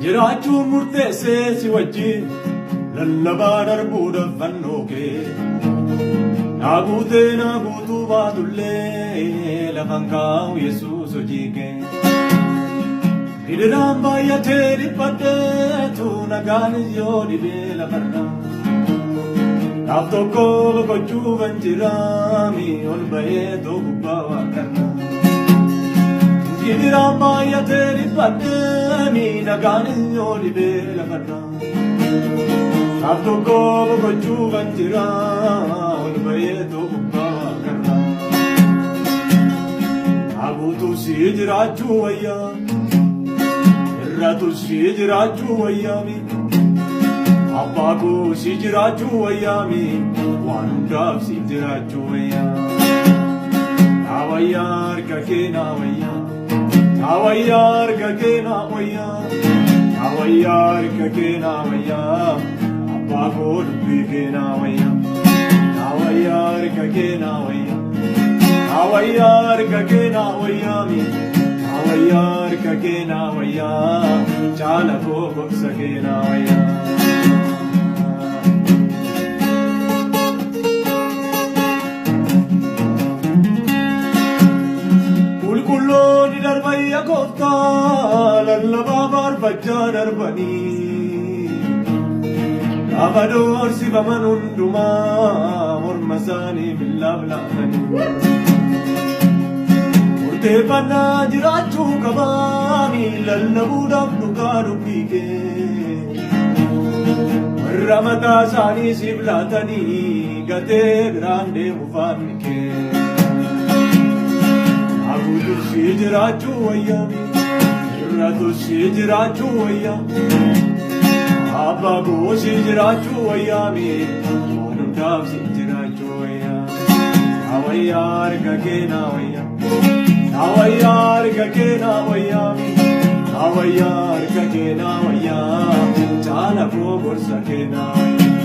Jiraachuu murteessee si wajjin lallabaa darbuudhaaf fannoo kee naa guutuu baatullee lafan kaa'u Yesuus hojii kee gidiraan baay'atee dhiphadheetu nagaanis yoo dhibee lafarraa naaf tokko boqochuu kan jiraami ol bahee too gubbaa waaqarraa gidiraan baay'atee dhiphadheemi nagaanis yoo dhibee lafarraa naaf tokko boqochuu kan jiraami ol bahee too gubbaa waaqarraa naa guutuu si jiraachuu wayyaa irratu si jiraachuu wayyaami abbaa koo si jiraachuu wayyaami waan hundaaf si jiraachuu wayyaa naa wayyaa harka kee naa wayyaa naa wayyaa harka kee naa wayyaa naa wayyaa harka kee naa wayyaa abbaa koo dubbii kee naa wayyaa naa wayyaa harka kee naa wayyaa naa wayyaa harka kee naa wayyaami wayyaa harka kee naa wayyaa jaala koo gorsa kee naa wayyaa qulqulloonni darbayya gooftaa lallabaa faarfachaa darbanii gaafa doorsifaman hundumaa morma isaanii billaaf laafanii Teeffannaa jiraachuu qabaami lallabuudhaaf dhugaa dubbii kee warra mataa isaanii siif laatanii gatee biraan deemu faanni kee naa guutuu si jiraachuu wayyaami irratu si jiraachuu wayyaa abbaa koo si jiraachuu wayyaami waan hundaaf si jiraachuu wayyaa naa wayyaa harka kee naa wayyaa naa wayyaa harka kee naa wayyaami naa wayyaa harka kee naa wayyaa jaala koo gorsa kee naa wayyaa